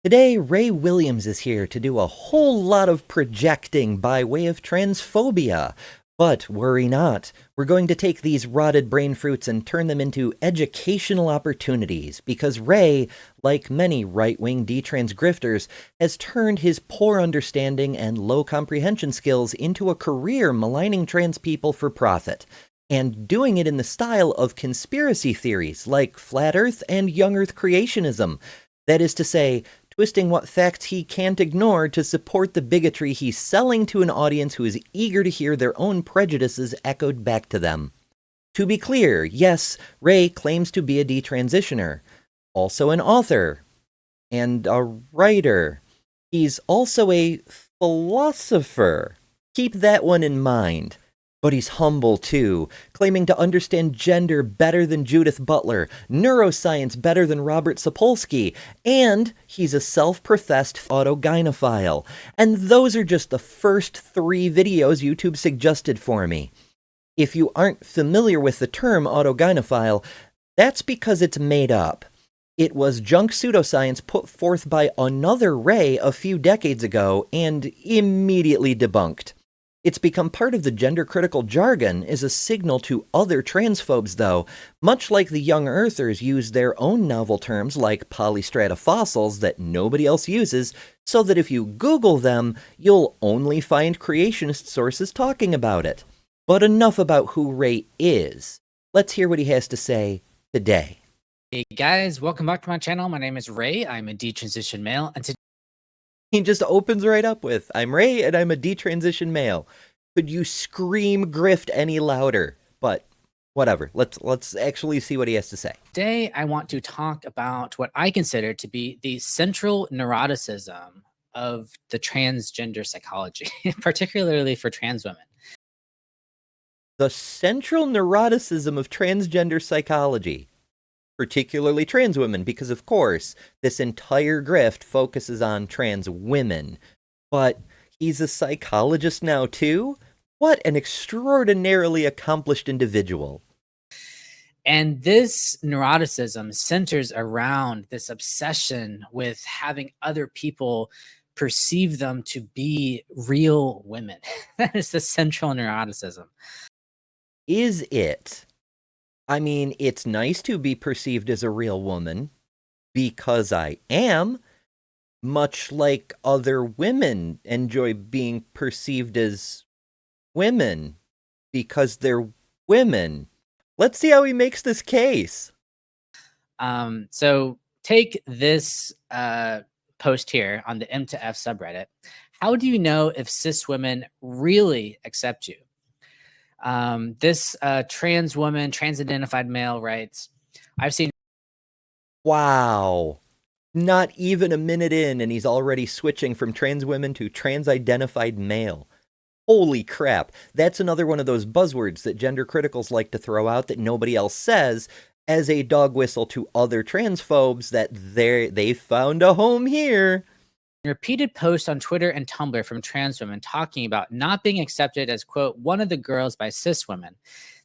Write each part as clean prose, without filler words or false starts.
Today, Ray Williams is here to do a whole lot of projecting by way of transphobia. But worry not, we're going to take these rotted brain fruits and turn them into educational opportunities, because Ray, like many right-wing detrans grifters, has turned his poor understanding and low comprehension skills into a career maligning trans people for profit, and doing it in the style of conspiracy theories like Flat Earth and Young Earth creationism. That is to say, twisting what facts he can't ignore to support the bigotry he's selling to an audience who is eager to hear their own prejudices echoed back to them. To be clear, yes, Ray claims to be a detransitioner, also an author, and a writer. He's also a philosopher. Keep that one in mind. But he's humble too, claiming to understand gender better than Judith Butler, neuroscience better than Robert Sapolsky, and he's a self-professed autogynephile. And those are just the first 3 videos YouTube suggested for me. If you aren't familiar with the term autogynephile, that's because it's made up. It was junk pseudoscience put forth by another Ray a few decades ago and immediately debunked. It's become part of the gender-critical jargon as a signal to other transphobes, though, much like the young earthers use their own novel terms like polystrata fossils that nobody else uses, so that if you Google them, you'll only find creationist sources talking about it. But enough about who Ray is. Let's hear what he has to say today. Hey guys, welcome back to my channel. My name is Ray. I'm a detransition male, and today He just opens right up with, I'm Ray and I'm a detransition male. Could you scream grift any louder? But whatever, let's actually see what he has to say. Today I want to talk about what I consider to be the central neuroticism of the transgender psychology, particularly for trans women. The central neuroticism of transgender psychology, particularly trans women, because of course, this entire grift focuses on trans women. But he's a psychologist now too? What an extraordinarily accomplished individual. And this neuroticism centers around this obsession with having other people perceive them to be real women. That is the central neuroticism. Is it? I mean, it's nice to be perceived as a real woman, because I am, much like other women enjoy being perceived as women, because they're women. Let's see how he makes this case. So take this post here on the M to F subreddit. How do you know if cis women really accept you? This trans woman, trans-identified male writes, I've seen... Wow. Not even a minute in, and he's already switching from trans women to trans-identified male. Holy crap. That's another one of those buzzwords that gender criticals like to throw out that nobody else says as a dog whistle to other transphobes that they found a home here. Repeated posts on Twitter and Tumblr from trans women talking about not being accepted as, quote, one of the girls by cis women.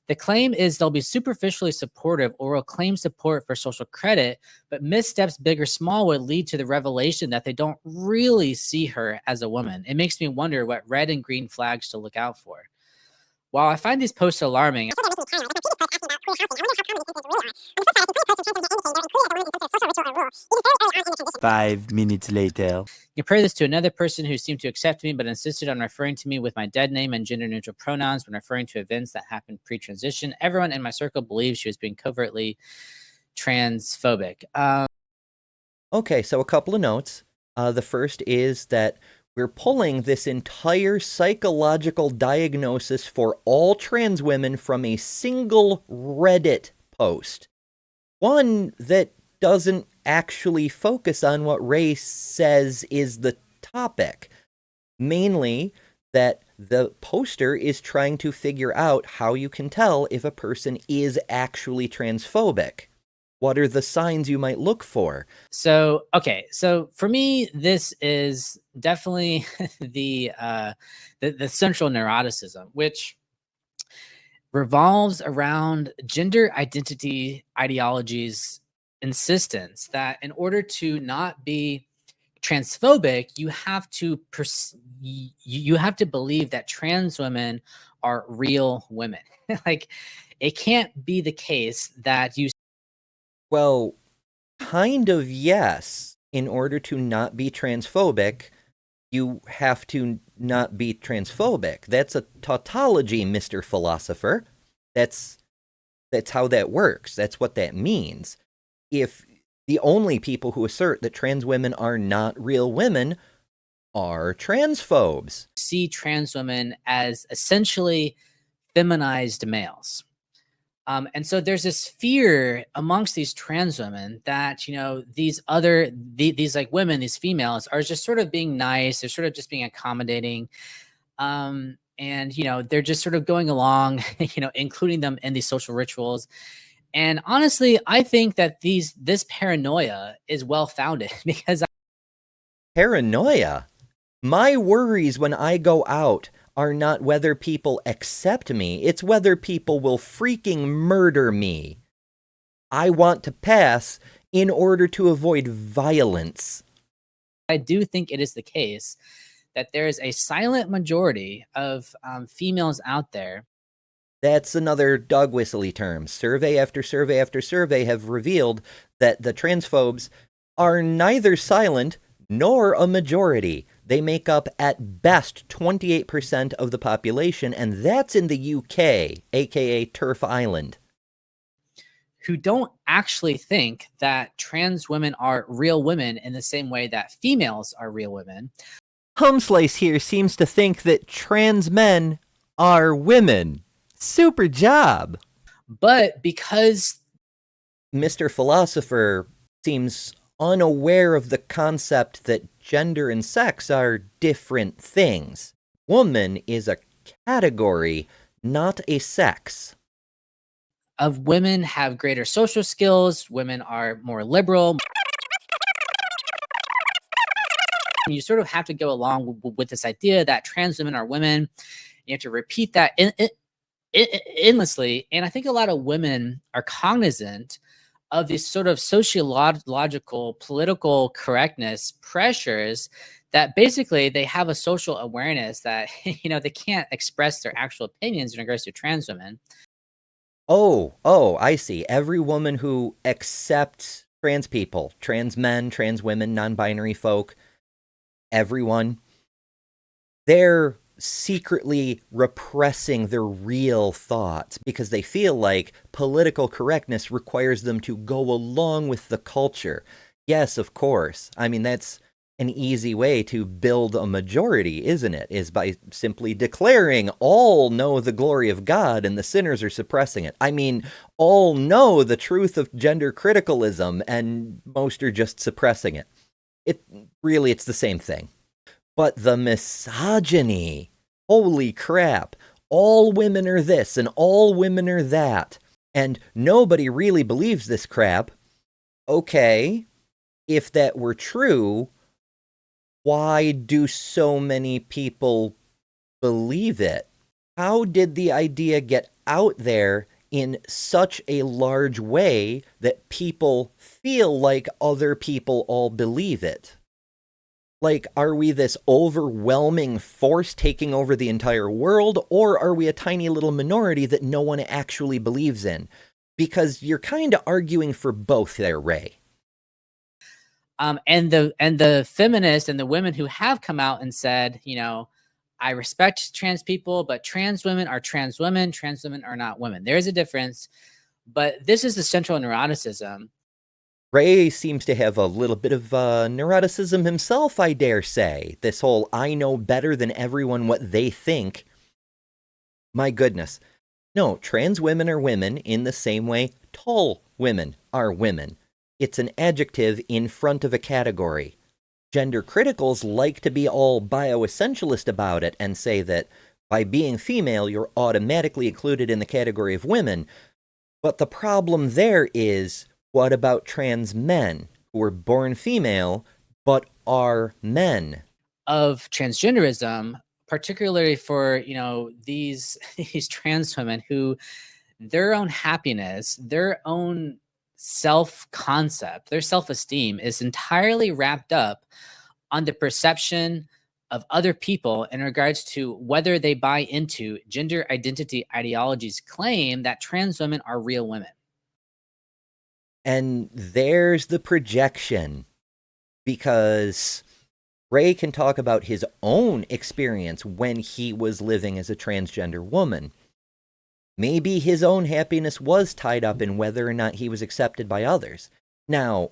The claim is they'll be superficially supportive or will claim support for social credit, but missteps, big or small, would lead to the revelation that they don't really see her as a woman. It makes me wonder what red and green flags to look out for. While I find these posts alarming, 5 minutes later. compare this to another person who seemed to accept me but insisted on referring to me with my dead name and gender-neutral pronouns when referring to events that happened pre-transition. Everyone in my circle believes she was being covertly transphobic. Okay, so a couple of notes. The first is that we're pulling this entire psychological diagnosis for all trans women from a single Reddit post. One that doesn't actually focus on what Ray says is the topic. Mainly that the poster is trying to figure out how you can tell if a person is actually transphobic. What are the signs you might look for? So, okay. So for me, this is definitely the central neuroticism, which revolves around gender identity ideologies' insistence that in order to not be transphobic, you have to you have to believe that trans women are real women. Like, it can't be the case that you Well, kind of yes. In order to not be transphobic, you have to not be transphobic. That's a tautology, Mr. Philosopher. That's how that works. That's what that means. If the only people who assert that trans women are not real women are transphobes. see trans women as essentially feminized males. And so there's this fear amongst these trans women that, these these like women, these females are just sort of being nice. They're sort of just being accommodating. And, they're just sort of going along, including them in these social rituals. And honestly, I think that this paranoia is well founded because Paranoia? My worries when I go out are not whether people accept me, it's whether people will freaking murder me. I want to pass in order to avoid violence. I do think it is the case that there is a silent majority of females out there. That's another dog whistly term. Survey after survey after survey have revealed that the transphobes are neither silent nor a majority. They make up at best 28% of the population, and that's in the UK, aka Turf Island. Who don't actually think that trans women are real women in the same way that females are real women. Humslice here seems to think that trans men are women. Super job. But because Mr. Philosopher seems unaware of the concept that gender and sex are different things. Woman is a category, not a sex. of women have greater social skills, women are more liberal. You sort of have to go along with this idea that trans women are women. You have to repeat that endlessly. And I think a lot of women are cognizant of these sort of sociological, political correctness pressures that basically they have a social awareness that, they can't express their actual opinions in regards to trans women. Oh, I see. Every woman who accepts trans people, trans men, trans women, non-binary folk, everyone, they're secretly repressing their real thoughts because they feel like political correctness requires them to go along with the culture. Yes, of course. I mean, that's an easy way to build a majority, isn't it? Is by simply declaring all know the glory of God and the sinners are suppressing it. I mean, all know the truth of gender criticalism and most are just suppressing it. It's the same thing. But the misogyny, holy crap, all women are this and all women are that, and nobody really believes this crap. Okay, if that were true, why do so many people believe it? How did the idea get out there in such a large way that people feel like other people all believe it? Like, are we this overwhelming force taking over the entire world, or are we a tiny little minority that no one actually believes in? Because you're kind of arguing for both there, Ray. And the feminists and the women who have come out and said, I respect trans people, but trans women are trans women are not women. There is a difference, but this is the central neuroticism. Ray seems to have a little bit of neuroticism himself, I dare say. This whole I know better than everyone what they think. My goodness. No, trans women are women in the same way tall women are women. It's an adjective in front of a category. Gender criticals like to be all bioessentialist about it and say that by being female, you're automatically included in the category of women. But the problem there is, what about trans men who were born female but are men? Of transgenderism, particularly for, these trans women who their own happiness, their own self-concept, their self-esteem is entirely wrapped up on the perception of other people in regards to whether they buy into gender identity ideologies claim that trans women are real women. And there's the projection, because Ray can talk about his own experience when he was living as a transgender woman. Maybe his own happiness was tied up in whether or not he was accepted by others. Now,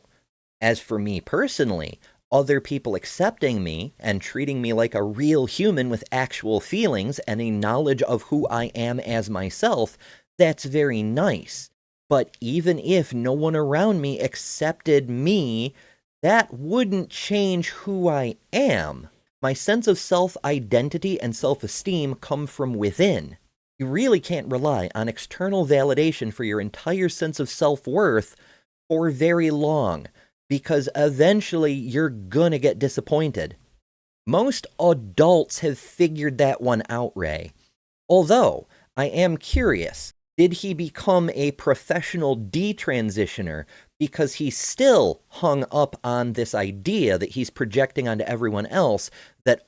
as for me personally, other people accepting me and treating me like a real human with actual feelings and a knowledge of who I am as myself, that's very nice. But even if no one around me accepted me, that wouldn't change who I am. My sense of self-identity and self-esteem come from within. You really can't rely on external validation for your entire sense of self-worth for very long, because eventually you're gonna get disappointed. Most adults have figured that one out, Ray. Although, I am curious, did he become a professional detransitioner because he's still hung up on this idea that he's projecting onto everyone else that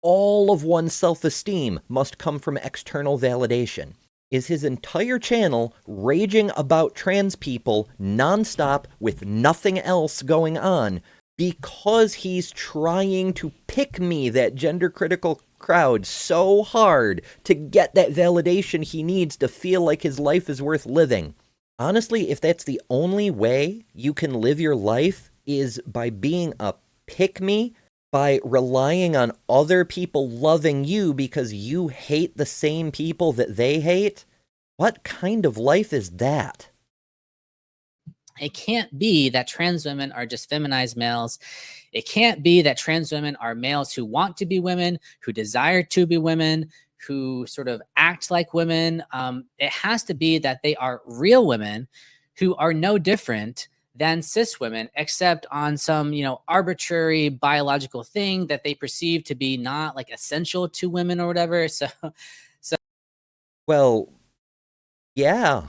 all of one's self-esteem must come from external validation? Is his entire channel raging about trans people nonstop with nothing else going on because he's trying to pick me, that gender-critical crowd, so hard to get that validation he needs to feel like his life is worth living? Honestly, if that's the only way you can live your life is by being a pick-me, by relying on other people loving you because you hate the same people that they hate, what kind of life is that? It can't be that trans women are just feminized males. It can't be that trans women are males who want to be women, who desire to be women, who sort of act like women. It has to be that they are real women who are no different than cis women, except on some, arbitrary biological thing that they perceive to be not like essential to women or whatever. So Well, yeah.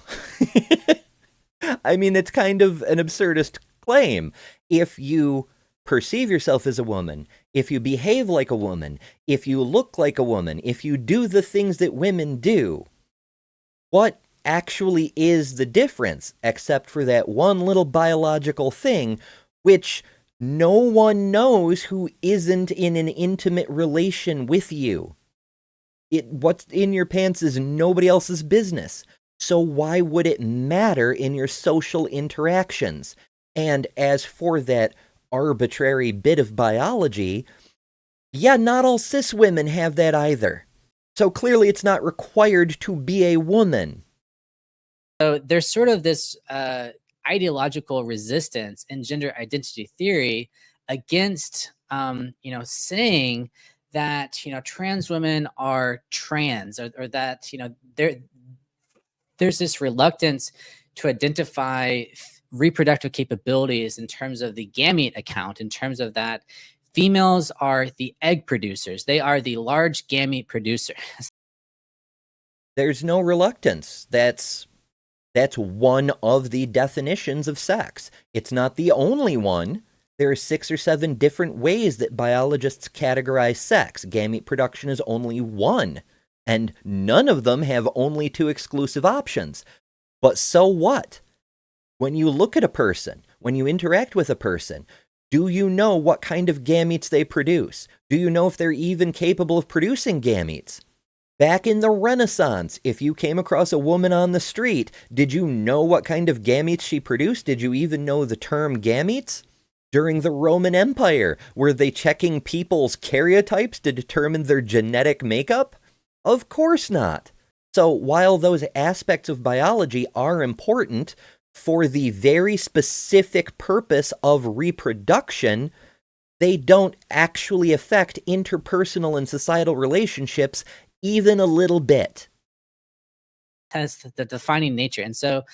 I mean, it's kind of an absurdist claim. If you perceive yourself as a woman, if you behave like a woman, if you look like a woman, if you do the things that women do, what actually is the difference, except for that one little biological thing, which no one knows who isn't in an intimate relation with you? What's in your pants is nobody else's business. So why would it matter in your social interactions? And as for that arbitrary bit of biology, yeah, not all cis women have that either. So clearly it's not required to be a woman. So there's sort of this ideological resistance in gender identity theory against, saying that, trans women are trans, or that, there's this reluctance to identify reproductive capabilities in terms of the gamete account, in terms of that females are the egg producers. They are the large gamete producer. There's no reluctance. That's one of the definitions of sex. It's not the only one. There are 6 or 7 different ways that biologists categorize sex. Gamete production is only one, and none of them have only 2 exclusive options. But so what? When you look at a person, when you interact with a person, do you know what kind of gametes they produce? Do you know if they're even capable of producing gametes? Back in the Renaissance, if you came across a woman on the street, did you know what kind of gametes she produced? Did you even know the term gametes? During the Roman Empire, were they checking people's karyotypes to determine their genetic makeup? Of course not. So while those aspects of biology are important for the very specific purpose of reproduction, they don't actually affect interpersonal and societal relationships even a little bit. Has the defining nature. And so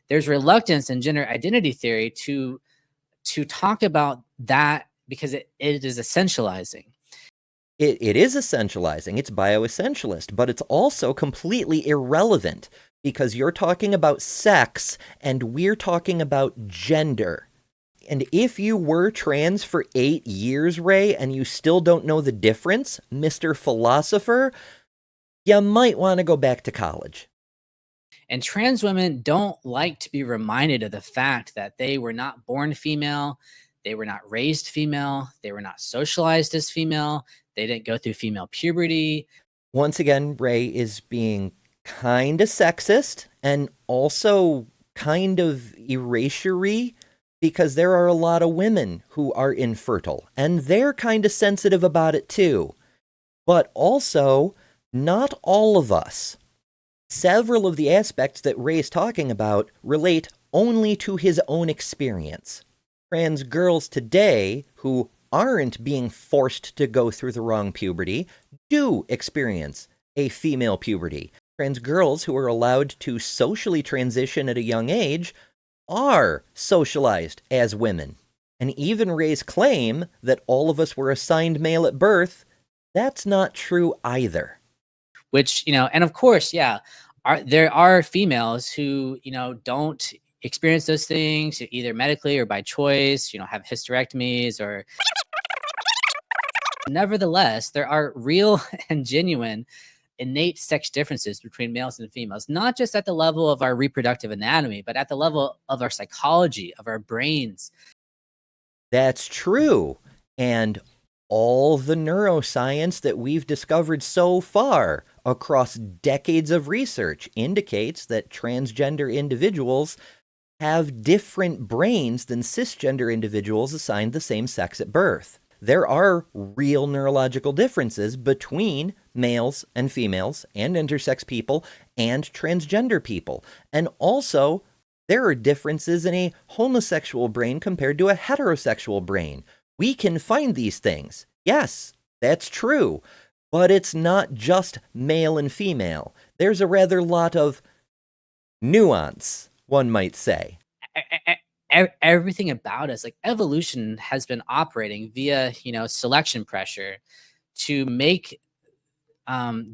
there's reluctance in gender identity theory to talk about that because it is essentializing. It is essentializing. It's bioessentialist, but it's also completely irrelevant because you're talking about sex and we're talking about gender. And if you were trans for 8 years, Ray, and you still don't know the difference, Mr. Philosopher, you might want to go back to college. And trans women don't like to be reminded of the fact that they were not born female, they were not raised female, they were not socialized as female, they didn't go through female puberty. Once again, Ray is being kind of sexist and also kind of erasure-y, because there are a lot of women who are infertile, and they're kind of sensitive about it too. But also, not all of us. Several of the aspects that Ray's talking about relate only to his own experience. Trans girls today who aren't being forced to go through the wrong puberty do experience a female puberty. Trans girls who are allowed to socially transition at a young age are socialized as women. And even Ray's claim that all of us were assigned male at birth, that's not true either. Which, and of course, yeah, there are females who, don't experience those things either medically or by choice, have hysterectomies or. Nevertheless, there are real and genuine innate sex differences between males and females, not just at the level of our reproductive anatomy, but at the level of our psychology, of our brains. That's true. And all the neuroscience that we've discovered so far across decades of research indicates that transgender individuals have different brains than cisgender individuals assigned the same sex at birth. There are real neurological differences between males and females and intersex people and transgender people. And also, there are differences in a homosexual brain compared to a heterosexual brain. We can find these things. Yes, that's true. But it's not just male and female. There's a rather lot of nuance, one might say. Everything about us, like evolution, has been operating via, selection pressure to make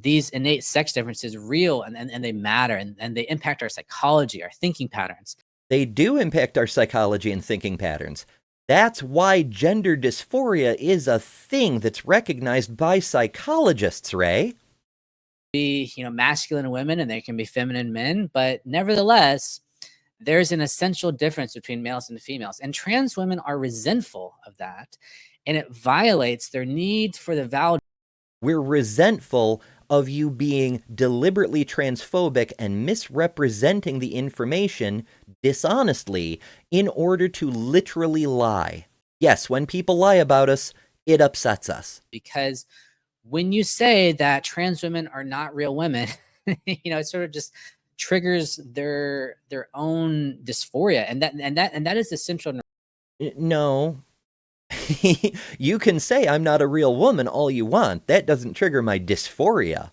these innate sex differences real, and they matter, and they impact our psychology, our thinking patterns. They do impact our psychology and thinking patterns. That's why gender dysphoria is a thing that's recognized by psychologists, Ray. Be, masculine women and there can be feminine men, but nevertheless, there's an essential difference between males and females, and trans women are resentful of that, and it violates their need for the validation. We're resentful of you being deliberately transphobic and misrepresenting the information dishonestly in order to literally lie. Yes, when people lie about us, it upsets us. Because when you say that trans women are not real women, it sort of just triggers their own dysphoria, and that is the central. No. You can say I'm not a real woman all you want. That doesn't trigger my dysphoria.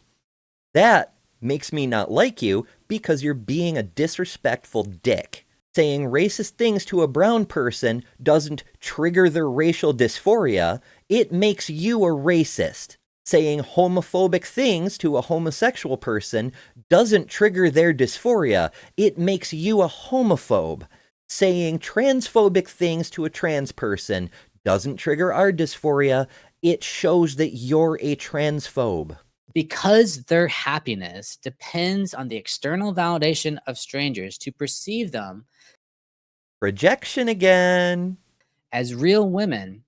That makes me not like you because you're being a disrespectful dick. Saying racist things to a brown person doesn't trigger their racial dysphoria. It makes you a racist. Saying homophobic things to a homosexual person doesn't trigger their dysphoria. It makes you a homophobe. Saying transphobic things to a trans person doesn't trigger our dysphoria. It shows that you're a transphobe. Because their happiness depends on the external validation of strangers to perceive them. Projection again. As real women,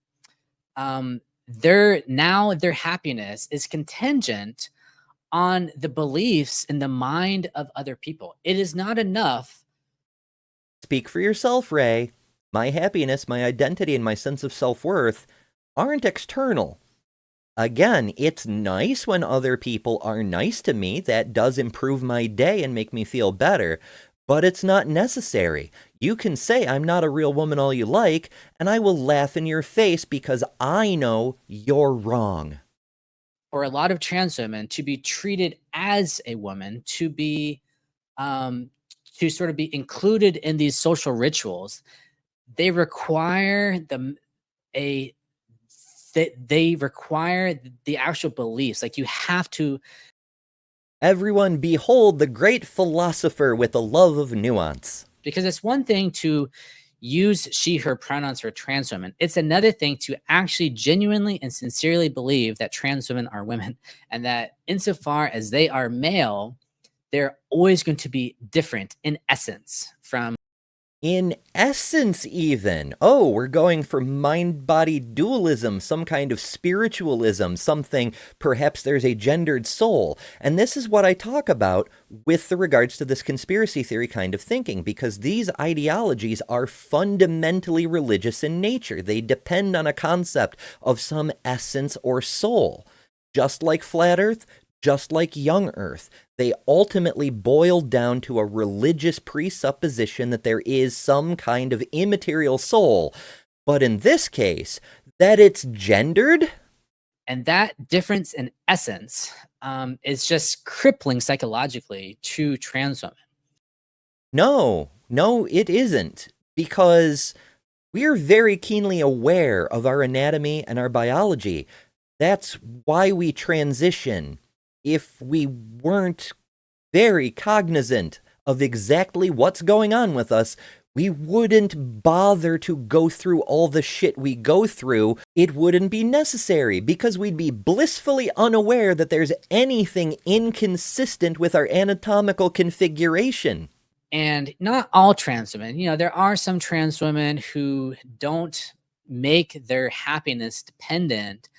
their happiness is contingent on the beliefs in the mind of other people. It is not enough. Speak for yourself, Ray. My happiness, my identity, and my sense of self-worth aren't external. Again, it's nice when other people are nice to me. That does improve my day and make me feel better. But it's not necessary. You can say I'm not a real woman all you like, and I will laugh in your face because I know you're wrong. For a lot of trans women to be treated as a woman, to be to sort of be included in these social rituals, they require they require the actual beliefs. Like, you have to. Everyone behold the great philosopher with a love of nuance. Because it's one thing to, use she, her pronouns for trans women. It's another thing to actually genuinely and sincerely believe that trans women are women, and that insofar as they are male, they're always going to be different in essence from. In essence, even. Oh, we're going for mind-body dualism, some kind of spiritualism, something, perhaps there's a gendered soul. And this is what I talk about with the regards to this conspiracy theory kind of thinking, because these ideologies are fundamentally religious in nature. They depend on a concept of some essence or soul. Just like Flat Earth, just like Young Earth, they ultimately boil down to a religious presupposition that there is some kind of immaterial soul, but in this case, that it's gendered? And that difference in essence is just crippling psychologically to trans women. No, it isn't, because we're very keenly aware of our anatomy and our biology. That's why we transition. If we weren't very cognizant of exactly what's going on with us, we wouldn't bother to go through all the shit we go through. It wouldn't be necessary, because we'd be blissfully unaware that there's anything inconsistent with our anatomical configuration. And not all trans women, there are some trans women who don't make their happiness dependent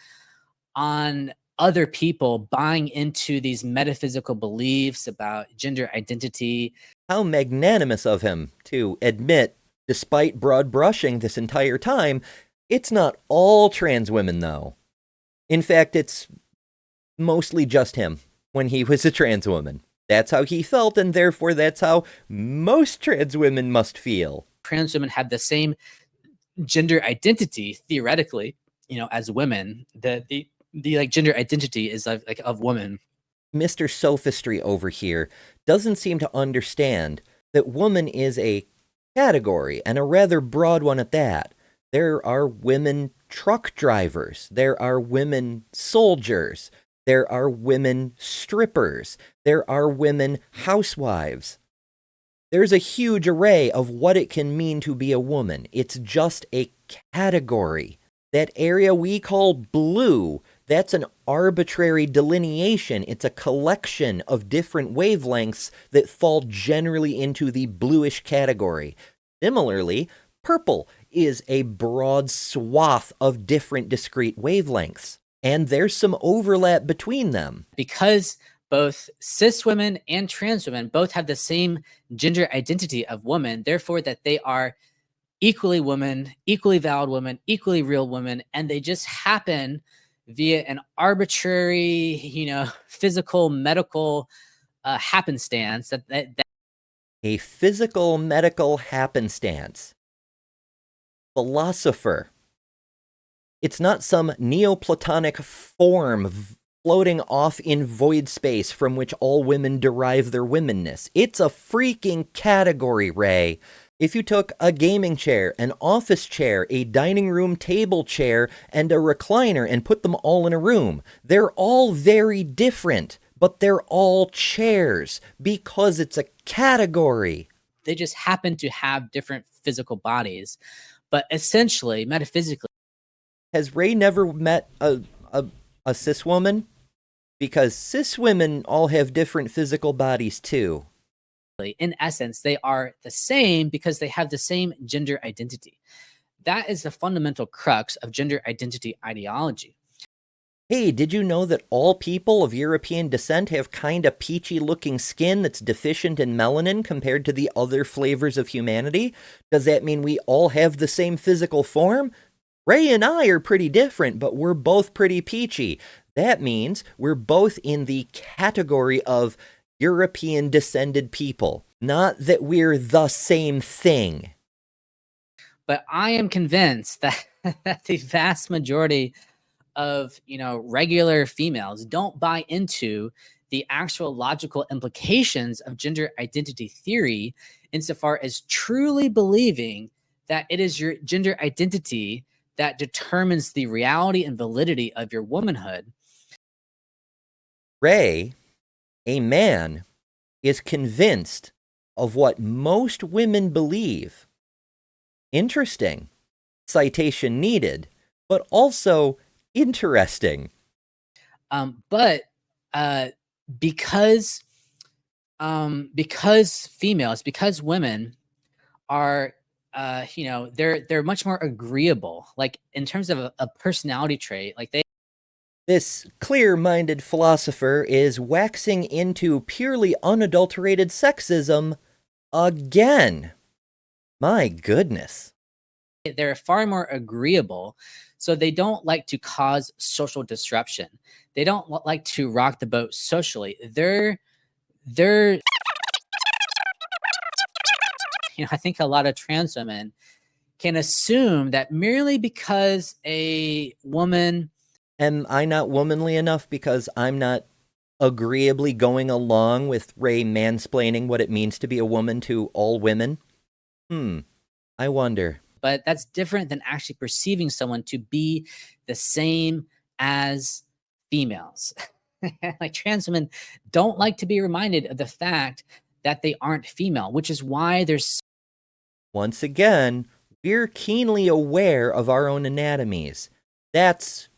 on other people buying into these metaphysical beliefs about gender identity. How magnanimous of him to admit, despite broad brushing this entire time, it's not all trans women, though. In fact, it's mostly just him when he was a trans woman. That's how he felt, and therefore that's how most trans women must feel. Trans women have the same gender identity, theoretically, as women. The like gender identity is like of woman. Mr. Sophistry over here doesn't seem to understand that woman is a category, and a rather broad one at that. There are women truck drivers. There are women soldiers. There are women strippers. There are women housewives. There's a huge array of what it can mean to be a woman. It's just a category. That area we call blue, that's an arbitrary delineation. It's a collection of different wavelengths that fall generally into the bluish category. Similarly, purple is a broad swath of different discrete wavelengths, and there's some overlap between them. Because both cis women and trans women both have the same gender identity of woman, therefore that they are equally women, equally valid women, equally real women, and they just happen via an arbitrary, physical, medical happenstance that A physical, medical happenstance. Philosopher. It's not some Neoplatonic form floating off in void space from which all women derive their womenness. It's a freaking category, Ray. If you took a gaming chair, an office chair, a dining room table chair, and a recliner and put them all in a room, they're all very different, but they're all chairs because it's a category. They just happen to have different physical bodies, but essentially, metaphysically. Has Ray never met a cis woman? Because cis women all have different physical bodies too. In essence, they are the same because they have the same gender identity. That is the fundamental crux of gender identity ideology. Hey, did you know that all people of European descent have kinda peachy-looking skin that's deficient in melanin compared to the other flavors of humanity? Does that mean we all have the same physical form? Ray and I are pretty different, but we're both pretty peachy. That means we're both in the category of European descended people. Not that we're the same thing. But I am convinced that, that the vast majority of regular females don't buy into the actual logical implications of gender identity theory, insofar as truly believing that it is your gender identity that determines the reality and validity of your womanhood. Ray, a man, is convinced of what most women believe, Interesting. Citation needed, but also interesting. But because women are they're much more agreeable, like in terms of a personality trait, like This clear-minded philosopher is waxing into purely unadulterated sexism again. My goodness. they're far more agreeable, so they don't like to cause social disruption. They don't like to rock the boat socially. They're I think a lot of trans women can assume that merely because a woman... Am I not womanly enough because I'm not agreeably going along with Ray mansplaining what it means to be a woman to all women? I wonder. But that's different than actually perceiving someone to be the same as females. Like trans women don't like to be reminded of the fact that they aren't female, which is why there's... Once again, we're keenly aware of our own anatomies. That's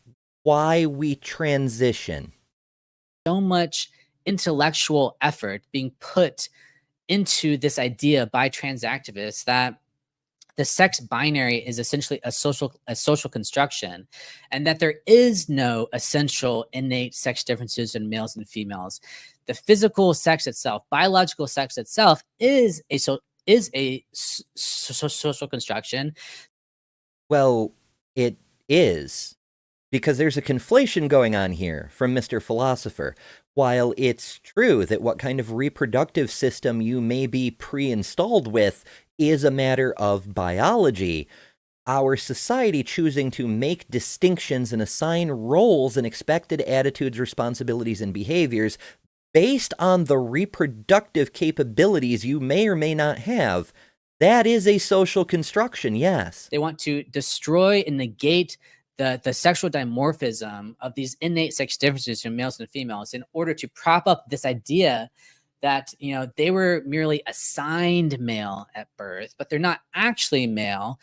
why we transition. so much intellectual effort being put into this idea by trans activists that the sex binary is essentially a social construction, and that there is no essential innate sex differences in males and females. The physical sex itself, biological sex itself, is a social construction. Well, it is. Because there's a conflation going on here from Mr. Philosopher. While it's true that what kind of reproductive system you may be pre-installed with is a matter of biology, our society choosing to make distinctions and assign roles and expected attitudes, responsibilities, and behaviors based on the reproductive capabilities you may or may not have, that is a social construction, yes. They want to destroy and negate the sexual dimorphism of these innate sex differences between males and females in order to prop up this idea that they were merely assigned male at birth, but they're not actually male.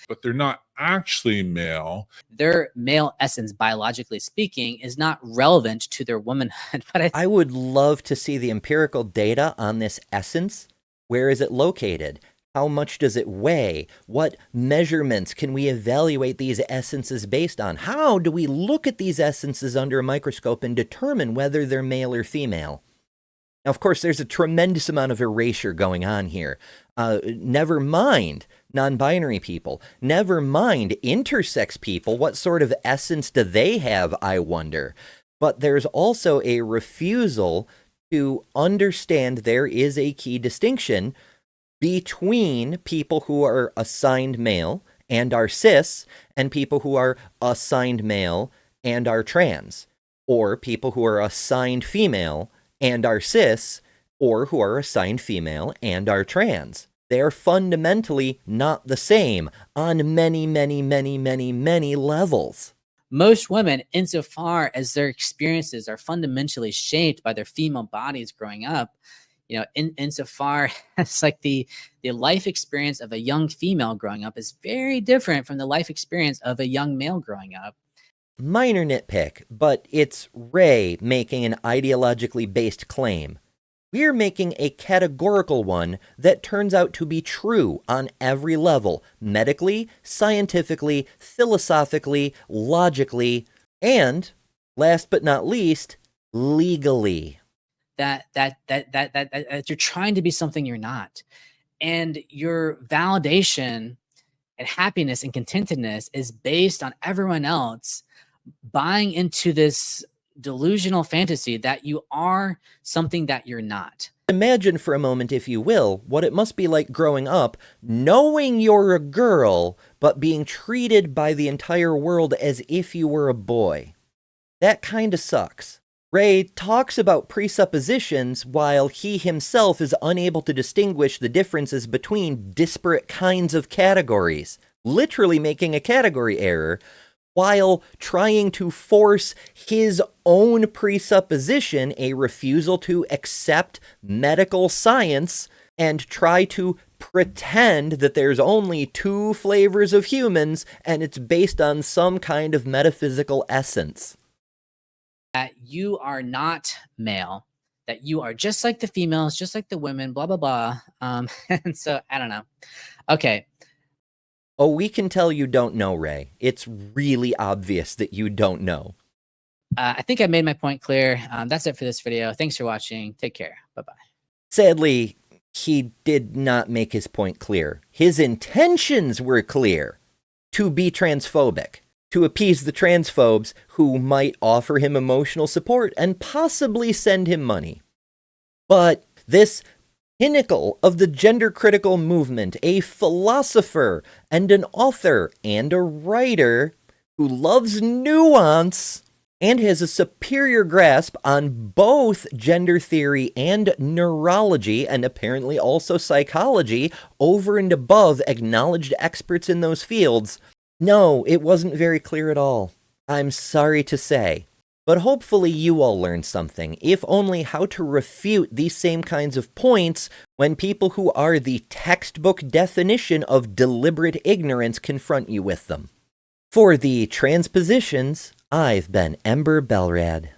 Their male essence, biologically speaking, is not relevant to their womanhood. But I would love to see the empirical data on this essence. Where is it located? How much does it weigh? What measurements can we evaluate these essences based on? How do we look at these essences under a microscope and determine whether they're male or female? Now, of course, there's a tremendous amount of erasure going on here. Never mind non-binary people. Never mind intersex people. What sort of essence do they have, I wonder? But there's also a refusal to understand there is a key distinction between people who are assigned male and are cis and people who are assigned male and are trans, or people who are assigned female and are cis, or who are assigned female and are trans. They are fundamentally not the same on many, many, many, many, many levels. Most women, insofar as their experiences are fundamentally shaped by their female bodies growing up, insofar as like the life experience of a young female growing up is very different from the life experience of a young male growing up. Minor nitpick, but it's Ray making an ideologically based claim. We're making a categorical one that turns out to be true on every level, medically, scientifically, philosophically, logically, and, last but not least, legally. That you're trying to be something you're not. And your validation and happiness and contentedness is based on everyone else buying into this delusional fantasy that you are something that you're not. Imagine for a moment, if you will, what it must be like growing up, knowing you're a girl, but being treated by the entire world as if you were a boy. That kinda sucks. Ray talks about presuppositions while he himself is unable to distinguish the differences between disparate kinds of categories, literally making a category error, while trying to force his own presupposition, a refusal to accept medical science, and try to pretend that there's only two flavors of humans and it's based on some kind of metaphysical essence. That you are not male, that you are just like the females, just like the women, blah, blah, blah. And so I don't know. Okay. Oh, we can tell you don't know, Ray. It's really obvious that you don't know. I think I made my point clear. That's it for this video. Thanks for watching. Take care. Bye-bye. Sadly, he did not make his point clear. His intentions were clear. To be transphobic. To appease the transphobes who might offer him emotional support and possibly send him money. But this pinnacle of the gender-critical movement, a philosopher and an author and a writer who loves nuance and has a superior grasp on both gender theory and neurology, and apparently also psychology, over and above acknowledged experts in those fields. No, it wasn't very clear at all. I'm sorry to say. But hopefully you all learned something, if only how to refute these same kinds of points when people who are the textbook definition of deliberate ignorance confront you with them. For the TransPositions, I've been Ember Belrad.